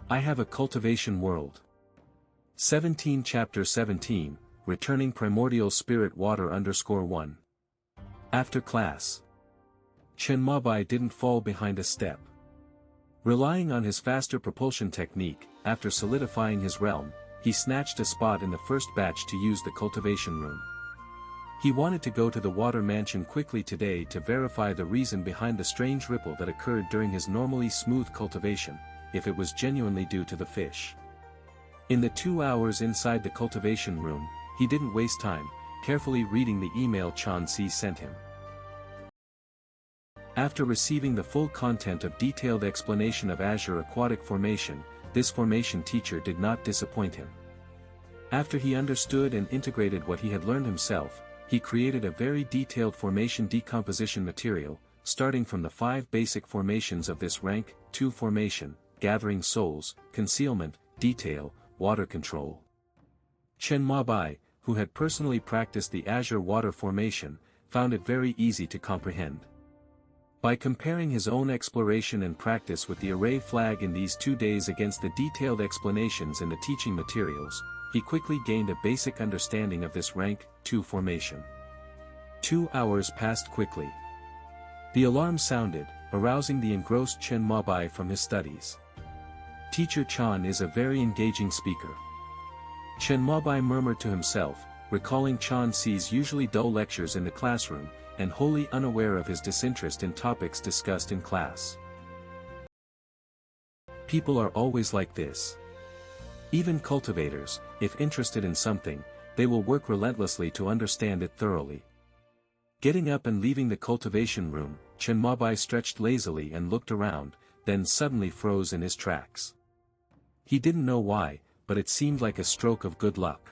I have a cultivation world. 17 Chapter 17, Returning Primordial Spirit Water _1. After class. Chen Mabai didn't fall behind a step. Relying on his faster propulsion technique, after solidifying his realm, he snatched a spot in the first batch to use the cultivation room. He wanted to go to the water mansion quickly today to verify the reason behind the strange ripple that occurred during his normally smooth cultivation, if it was genuinely due to the fish. In the 2 hours inside the cultivation room, he didn't waste time, carefully reading the email Xianxia sent him. After receiving the full content of detailed explanation of Azure Aquatic Formation, this formation teacher did not disappoint him. After he understood and integrated what he had learned himself, he created a very detailed formation decomposition material, starting from the 5 basic formations of this rank 2 formation: gathering souls, concealment, detail, water control. Chen Mabai, who had personally practiced the Azure water formation, found it very easy to comprehend. By comparing his own exploration and practice with the array flag in these 2 days against the detailed explanations in the teaching materials, he quickly gained a basic understanding of this rank 2 formation. 2 hours passed quickly. The alarm sounded, arousing the engrossed Chen Mabai from his studies. Teacher Chan is a very engaging speaker. Chen Mabai murmured to himself, recalling Xi's usually dull lectures in the classroom, and wholly unaware of his disinterest in topics discussed in class. People are always like this. Even cultivators, if interested in something, they will work relentlessly to understand it thoroughly. Getting up and leaving the cultivation room, Chen Mabai stretched lazily and looked around, then suddenly froze in his tracks. He didn't know why, but it seemed like a stroke of good luck.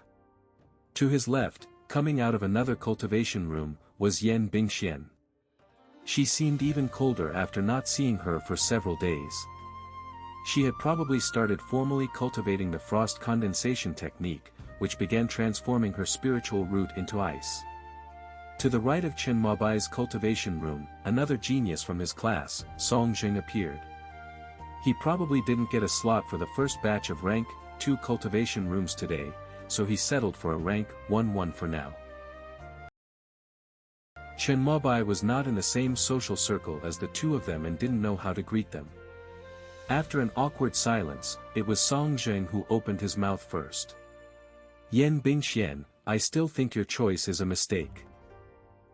To his left, coming out of another cultivation room, was Yan Bingxian. She seemed even colder after not seeing her for several days. She had probably started formally cultivating the frost condensation technique, which began transforming her spiritual root into ice. To the right of Chen Mabai's cultivation room, another genius from his class, Songjing, appeared. He probably didn't get a slot for the first batch of rank 2 cultivation rooms today, so he settled for a rank 1 for now. Chen Mabai was not in the same social circle as the two of them and didn't know how to greet them. After an awkward silence, it was Songjing who opened his mouth first. Yan Bingxian, I still think your choice is a mistake.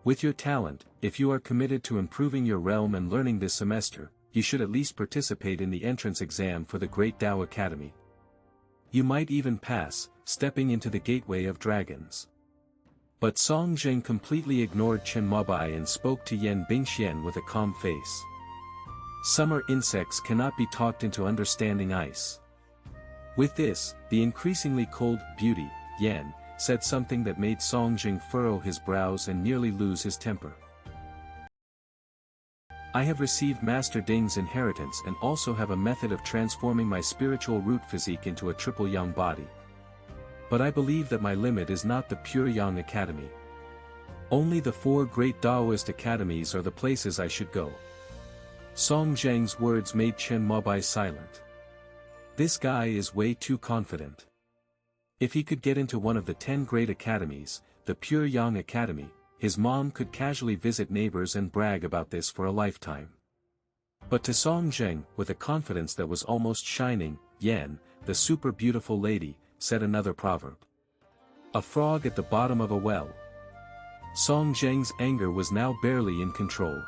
With your talent, if you are committed to improving your realm and learning this semester, you should at least participate in the entrance exam for the Great Dao Academy. You might even pass, stepping into the Gateway of Dragons. But Songjing completely ignored Chen Mabai and spoke to Yan Bingxian with a calm face. Summer insects cannot be talked into understanding ice. With this, the increasingly cold beauty, Yan, said something that made Songjing furrow his brows and nearly lose his temper. I have received Master Ding's inheritance and also have a method of transforming my spiritual root physique into a triple yang body. But I believe that my limit is not the pure Yang Academy. Only the 4 great Daoist academies are the places I should go. Songjing's words made Chen Mabai silent. This guy is way too confident. If he could get into one of the 10 great academies, the pure Yang Academy, his mom could casually visit neighbors and brag about this for a lifetime. But to Songjing, with a confidence that was almost shining, Yan, the super beautiful lady, said another proverb. A frog at the bottom of a well. Songjing's anger was now barely in control.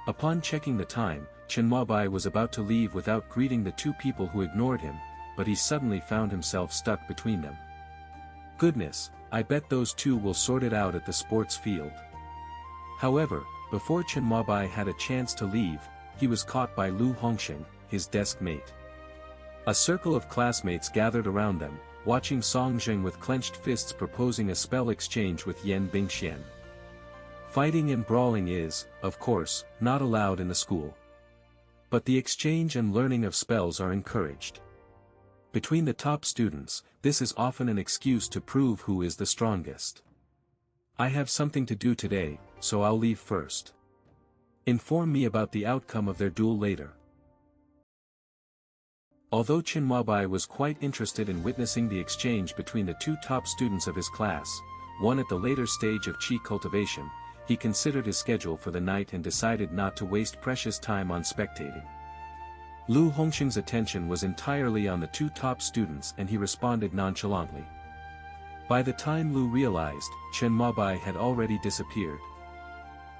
Upon checking the time, Chen Mabai was about to leave without greeting the 2 people who ignored him, but he suddenly found himself stuck between them. Goodness, I bet those 2 will sort it out at the sports field. However, before Chen Mabai had a chance to leave, he was caught by Lu Hongxing, his desk mate. A circle of classmates gathered around them, watching Songjing with clenched fists proposing a spell exchange with Yan Bingxian. Fighting and brawling is, of course, not allowed in the school. But the exchange and learning of spells are encouraged. Between the top students, this is often an excuse to prove who is the strongest. I have something to do today, so I'll leave first. Inform me about the outcome of their duel later. Although Chinmabai was quite interested in witnessing the exchange between the two top students of his class, one at the later stage of qi cultivation, he considered his schedule for the night and decided not to waste precious time on spectating. Lu Hongxing's attention was entirely on the two top students and he responded nonchalantly. By the time Lu realized, Chinmabai had already disappeared.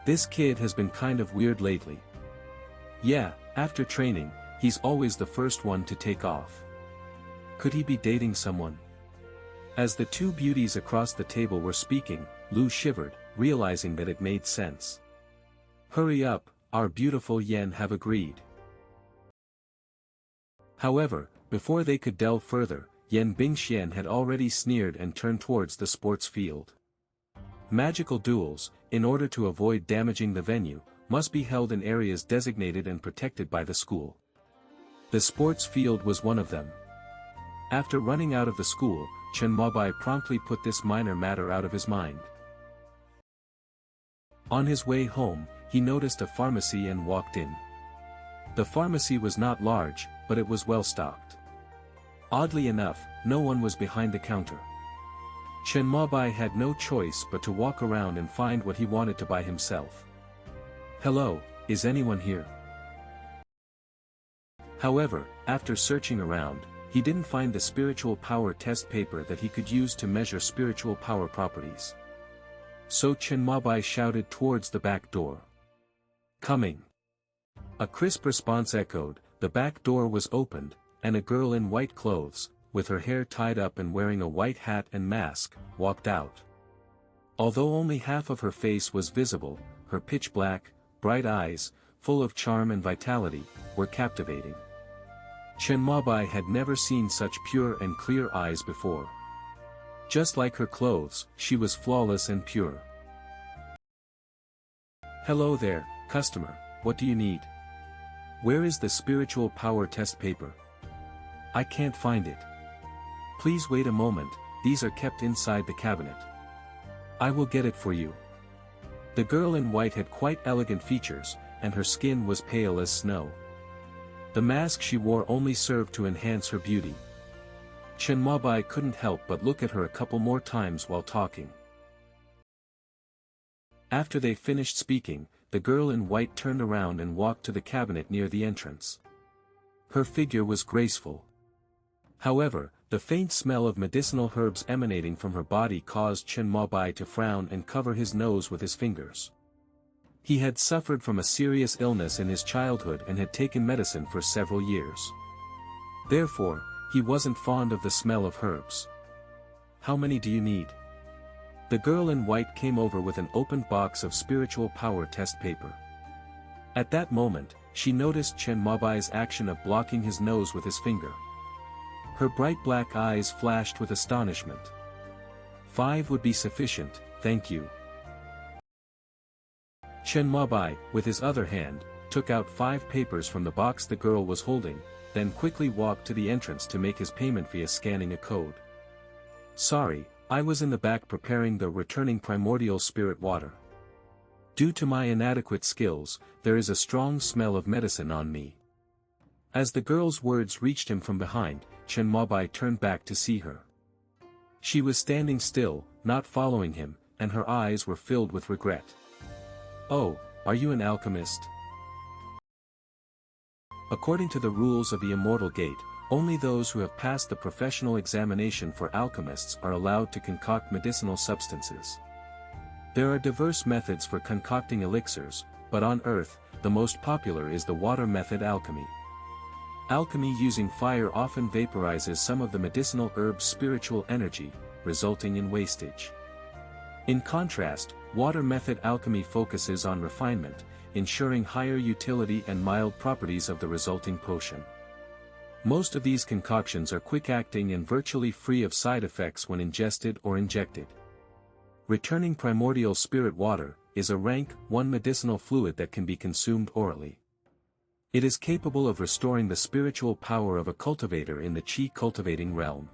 This kid has been kind of weird lately. Yeah, after training, he's always the first one to take off. Could he be dating someone? As the two beauties across the table were speaking, Lu shivered, realizing that it made sense. Hurry up, our beautiful Yen have agreed. However, before they could delve further, Yen Bingxian had already sneered and turned towards the sports field. Magical duels, in order to avoid damaging the venue, must be held in areas designated and protected by the school. The sports field was one of them. After running out of the school, Chinmabai promptly put this minor matter out of his mind. On his way home, he noticed a pharmacy and walked in. The pharmacy was not large, but it was well stocked. Oddly enough, no one was behind the counter. Chinmabai had no choice but to walk around and find what he wanted to buy himself. Hello, is anyone here? However, after searching around, he didn't find the spiritual power test paper that he could use to measure spiritual power properties. So Chinmabai shouted towards the back door. Coming. A crisp response echoed, the back door was opened, and a girl in white clothes, with her hair tied up and wearing a white hat and mask, walked out. Although only half of her face was visible, her pitch-black, bright eyes, full of charm and vitality, were captivating. Chinmabai had never seen such pure and clear eyes before. Just like her clothes, she was flawless and pure. Hello there, customer, what do you need? Where is the spiritual power test paper? I can't find it. Please wait a moment, these are kept inside the cabinet. I will get it for you. The girl in white had quite elegant features, and her skin was pale as snow. The mask she wore only served to enhance her beauty. Chinmabai couldn't help but look at her a couple more times while talking. After they finished speaking, the girl in white turned around and walked to the cabinet near the entrance. Her figure was graceful. However, the faint smell of medicinal herbs emanating from her body caused Chinmabai to frown and cover his nose with his fingers. He had suffered from a serious illness in his childhood and had taken medicine for several years. Therefore, he wasn't fond of the smell of herbs. How many do you need? The girl in white came over with an opened box of spiritual power test paper. At that moment, she noticed Chinmabai's action of blocking his nose with his finger. Her bright black eyes flashed with astonishment. 5 would be sufficient, thank you. Chinmabai, with his other hand, took out 5 papers from the box the girl was holding, then quickly walked to the entrance to make his payment via scanning a code. Sorry, I was in the back preparing the returning primordial spirit water. Due to my inadequate skills, there is a strong smell of medicine on me. As the girl's words reached him from behind, Chinmabai turned back to see her. She was standing still, not following him, and her eyes were filled with regret. Oh, are you an alchemist? According to the rules of the Immortal Gate, only those who have passed the professional examination for alchemists are allowed to concoct medicinal substances. There are diverse methods for concocting elixirs, but on Earth, the most popular is the water method alchemy. Alchemy using fire often vaporizes some of the medicinal herb's spiritual energy, resulting in wastage. In contrast, water method alchemy focuses on refinement, ensuring higher utility and mild properties of the resulting potion. Most of these concoctions are quick-acting and virtually free of side effects when ingested or injected. Returning primordial spirit water is a rank 1 medicinal fluid that can be consumed orally. It is capable of restoring the spiritual power of a cultivator in the qi cultivating realm.